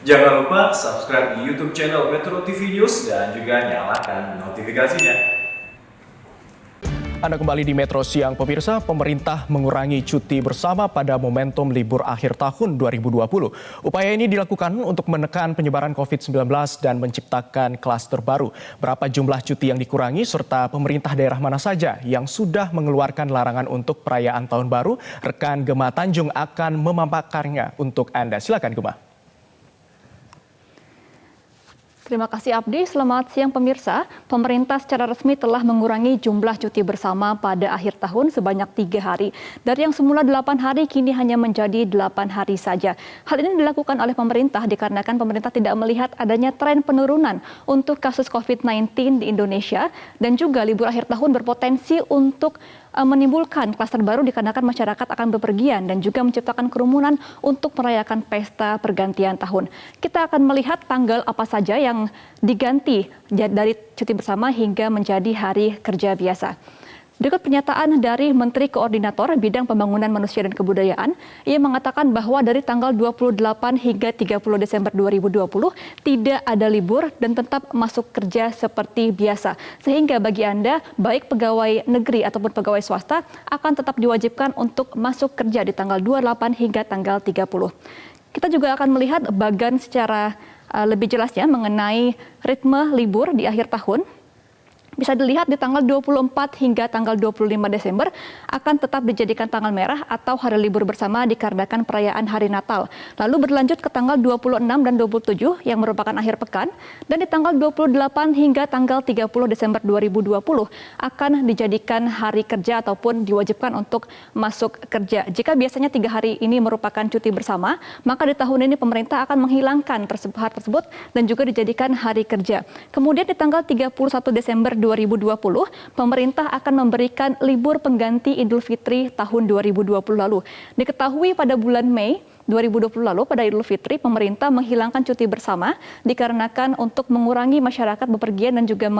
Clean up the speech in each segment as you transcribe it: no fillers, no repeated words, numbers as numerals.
Jangan lupa subscribe di YouTube channel Metro TV News dan juga nyalakan notifikasinya. Anda kembali di Metro Siang, pemirsa. Pemerintah mengurangi cuti bersama pada momentum libur akhir tahun 2020. Upaya ini dilakukan untuk menekan penyebaran COVID-19 dan menciptakan klaster baru. Berapa jumlah cuti yang dikurangi serta pemerintah daerah mana saja yang sudah mengeluarkan larangan untuk perayaan Tahun Baru, rekan Gemma Tanjung akan memaparkannya untuk Anda. Silakan Gemma. Terima kasih Abdi, selamat siang pemirsa. Pemerintah secara resmi telah mengurangi jumlah cuti bersama pada akhir tahun sebanyak 3 hari. Dari yang semula 8 hari kini hanya menjadi 8 hari saja. Hal ini dilakukan oleh pemerintah dikarenakan pemerintah tidak melihat adanya tren penurunan untuk kasus COVID-19 di Indonesia dan juga libur akhir tahun berpotensi untuk menimbulkan klaster baru dikarenakan masyarakat akan bepergian dan juga menciptakan kerumunan untuk merayakan pesta pergantian tahun. Kita akan melihat tanggal apa saja yang diganti dari cuti bersama hingga menjadi hari kerja biasa. Berikut pernyataan dari Menteri Koordinator Bidang Pembangunan Manusia dan Kebudayaan. Ia mengatakan bahwa dari tanggal 28 hingga 30 Desember 2020 tidak ada libur dan tetap masuk kerja seperti biasa. Sehingga bagi Anda, baik pegawai negeri ataupun pegawai swasta akan tetap diwajibkan untuk masuk kerja di tanggal 28 hingga tanggal 30. Kita juga akan melihat bagan secara lebih jelasnya mengenai ritme libur di akhir tahun. Bisa dilihat di tanggal 24 hingga tanggal 25 Desember akan tetap dijadikan tanggal merah atau hari libur bersama dikarenakan perayaan Hari Natal. Lalu berlanjut ke tanggal 26 dan 27 yang merupakan akhir pekan. Dan di tanggal 28 hingga tanggal 30 Desember 2020 akan dijadikan hari kerja ataupun diwajibkan untuk masuk kerja. Jika biasanya 3 hari ini merupakan cuti bersama, maka di tahun ini pemerintah akan menghilangkan hal tersebut dan juga dijadikan hari kerja. Kemudian di tanggal 31 Desember 2020, pemerintah akan memberikan libur pengganti Idul Fitri tahun 2020 lalu. Diketahui pada bulan Mei 2020 lalu pada Idul Fitri, pemerintah menghilangkan cuti bersama dikarenakan untuk mengurangi masyarakat bepergian dan juga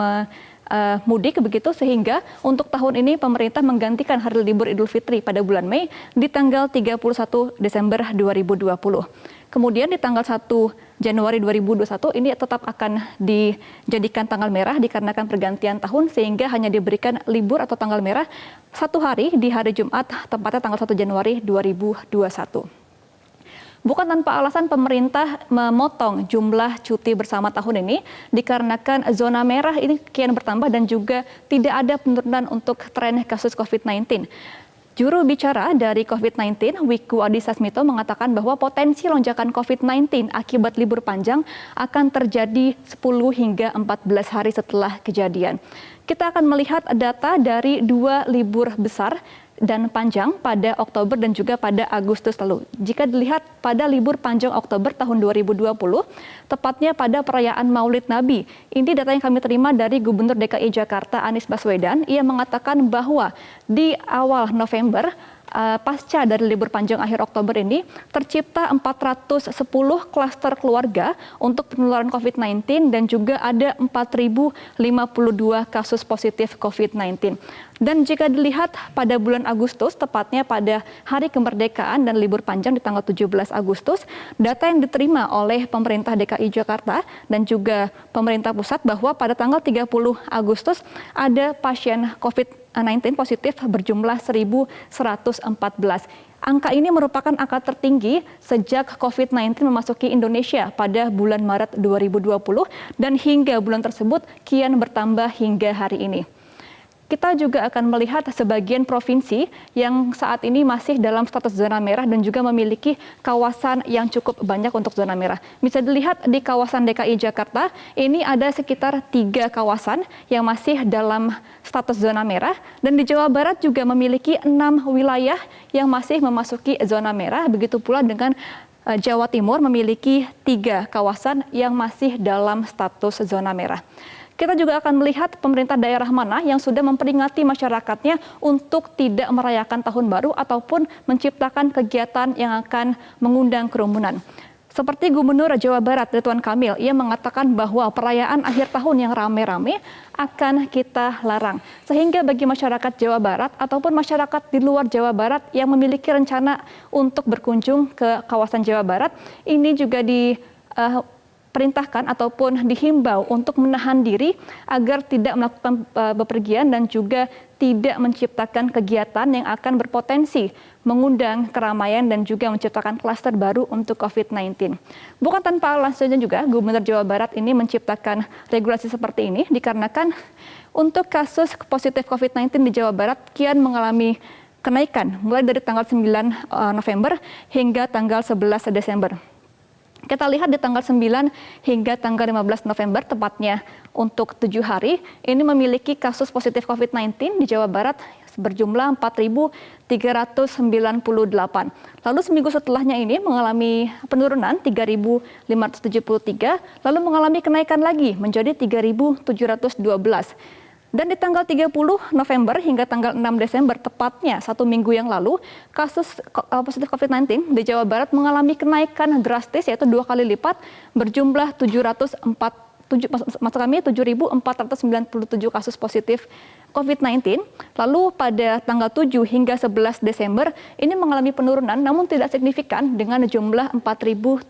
mudik begitu, sehingga untuk tahun ini pemerintah menggantikan hari libur Idul Fitri pada bulan Mei di tanggal 31 Desember 2020. Kemudian di tanggal 1 Januari 2021 ini tetap akan dijadikan tanggal merah dikarenakan pergantian tahun sehingga hanya diberikan libur atau tanggal merah 1 hari di hari Jumat tepatnya tanggal 1 Januari 2021. Bukan tanpa alasan pemerintah memotong jumlah cuti bersama tahun ini dikarenakan zona merah ini kian bertambah dan juga tidak ada penurunan untuk tren kasus COVID-19. Juru bicara dari COVID-19, Wiku Adhisa Smito mengatakan bahwa potensi lonjakan COVID-19 akibat libur panjang akan terjadi 10 hingga 14 hari setelah kejadian. Kita akan melihat data dari 2 libur besar dan panjang pada Oktober dan juga pada Agustus lalu. Jika dilihat pada libur panjang Oktober tahun 2020, tepatnya pada perayaan Maulid Nabi. Ini data yang kami terima dari Gubernur DKI Jakarta Anies Baswedan. Ia mengatakan bahwa di awal November, pasca dari libur panjang akhir Oktober ini, tercipta 410 klaster keluarga untuk penularan COVID-19 dan juga ada 4.052 kasus positif COVID-19. Dan jika dilihat pada bulan Agustus, tepatnya pada hari kemerdekaan dan libur panjang di tanggal 17 Agustus, data yang diterima oleh pemerintah DKI Jakarta dan juga pemerintah pusat bahwa pada tanggal 30 Agustus ada pasien COVID-19 positif berjumlah 1.114. Angka ini merupakan angka tertinggi sejak COVID-19 memasuki Indonesia pada bulan Maret 2020 dan hingga bulan tersebut kian bertambah hingga hari ini. Kita juga akan melihat sebagian provinsi yang saat ini masih dalam status zona merah dan juga memiliki kawasan yang cukup banyak untuk zona merah. Bisa dilihat di kawasan DKI Jakarta, ini ada sekitar 3 kawasan yang masih dalam status zona merah. Dan di Jawa Barat juga memiliki 6 wilayah yang masih memasuki zona merah. Begitu pula dengan Jawa Timur memiliki 3 kawasan yang masih dalam status zona merah. Kita juga akan melihat pemerintah daerah mana yang sudah memperingati masyarakatnya untuk tidak merayakan tahun baru ataupun menciptakan kegiatan yang akan mengundang kerumunan. Seperti Gubernur Jawa Barat Ridwan Kamil, ia mengatakan bahwa perayaan akhir tahun yang rame-rame akan kita larang. Sehingga bagi masyarakat Jawa Barat ataupun masyarakat di luar Jawa Barat yang memiliki rencana untuk berkunjung ke kawasan Jawa Barat, ini juga perintahkan ataupun dihimbau untuk menahan diri agar tidak melakukan bepergian dan juga tidak menciptakan kegiatan yang akan berpotensi mengundang keramaian dan juga menciptakan klaster baru untuk COVID-19. Bukan tanpa alasan juga, Gubernur Jawa Barat ini menciptakan regulasi seperti ini dikarenakan untuk kasus positif COVID-19 di Jawa Barat kian mengalami kenaikan mulai dari tanggal 9 November hingga tanggal 11 Desember. Kita lihat di tanggal 9 hingga tanggal 15 November, tepatnya untuk 7 hari, ini memiliki kasus positif COVID-19 di Jawa Barat berjumlah 4.398. Lalu seminggu setelahnya ini mengalami penurunan 3.573, lalu mengalami kenaikan lagi menjadi 3.712. Dan di tanggal 30 November hingga tanggal 6 Desember, tepatnya 1 minggu yang lalu, kasus positif COVID-19 di Jawa Barat mengalami kenaikan drastis, yaitu 2 kali lipat, berjumlah 7.497 kasus positif COVID-19. Lalu pada tanggal 7 hingga 11 Desember, ini mengalami penurunan, namun tidak signifikan dengan jumlah 4.799.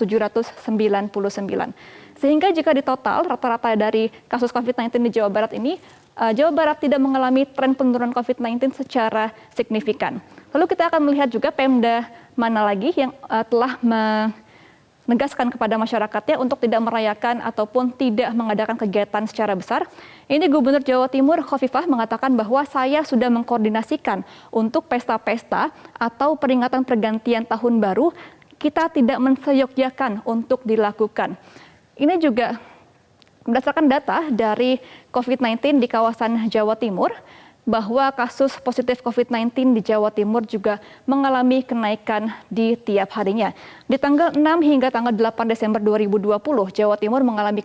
Sehingga jika ditotal rata-rata dari kasus COVID-19 di Jawa Barat ini, Jawa Barat tidak mengalami tren penurunan COVID-19 secara signifikan. Lalu kita akan melihat juga Pemda mana lagi yang telah menegaskan kepada masyarakatnya untuk tidak merayakan ataupun tidak mengadakan kegiatan secara besar. Ini Gubernur Jawa Timur Khofifah mengatakan bahwa saya sudah mengkoordinasikan untuk pesta-pesta atau peringatan pergantian tahun baru, kita tidak menseyogyakan untuk dilakukan. Ini juga berdasarkan data dari COVID-19 di kawasan Jawa Timur, bahwa kasus positif COVID-19 di Jawa Timur juga mengalami kenaikan di tiap harinya. Di tanggal 6 hingga tanggal 8 Desember 2020, Jawa Timur mengalami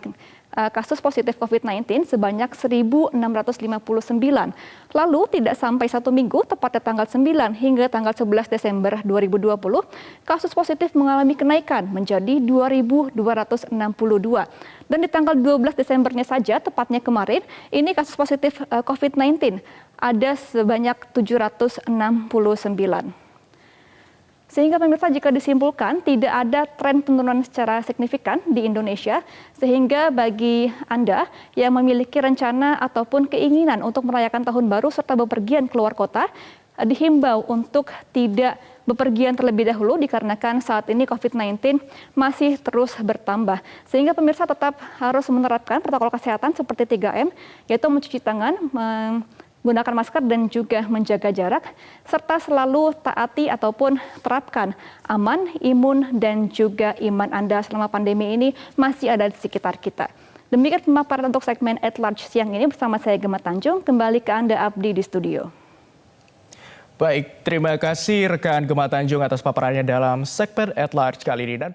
kasus positif COVID-19 sebanyak 1.659. Lalu tidak sampai 1 minggu, tepatnya tanggal 9 hingga tanggal 11 Desember 2020, kasus positif mengalami kenaikan menjadi 2.262. Dan di tanggal 12 Desembernya saja, tepatnya kemarin, ini kasus positif COVID-19 ada sebanyak 769. Sehingga pemirsa, jika disimpulkan tidak ada tren penurunan secara signifikan di Indonesia, sehingga bagi Anda yang memiliki rencana ataupun keinginan untuk merayakan tahun baru serta bepergian keluar kota, dihimbau untuk tidak bepergian terlebih dahulu dikarenakan saat ini COVID-19 masih terus bertambah. Sehingga pemirsa tetap harus menerapkan protokol kesehatan seperti 3M, yaitu mencuci tangan, menggunakan masker dan juga menjaga jarak, serta selalu taati ataupun terapkan aman, imun, dan juga iman Anda selama pandemi ini masih ada di sekitar kita. Demikian pemaparan untuk segmen At Large siang ini bersama saya Gemma Tanjung, kembali ke Anda Abdi di studio. Baik, terima kasih rekan Gemma Tanjung atas paparannya dalam segmen At Large kali ini. Dan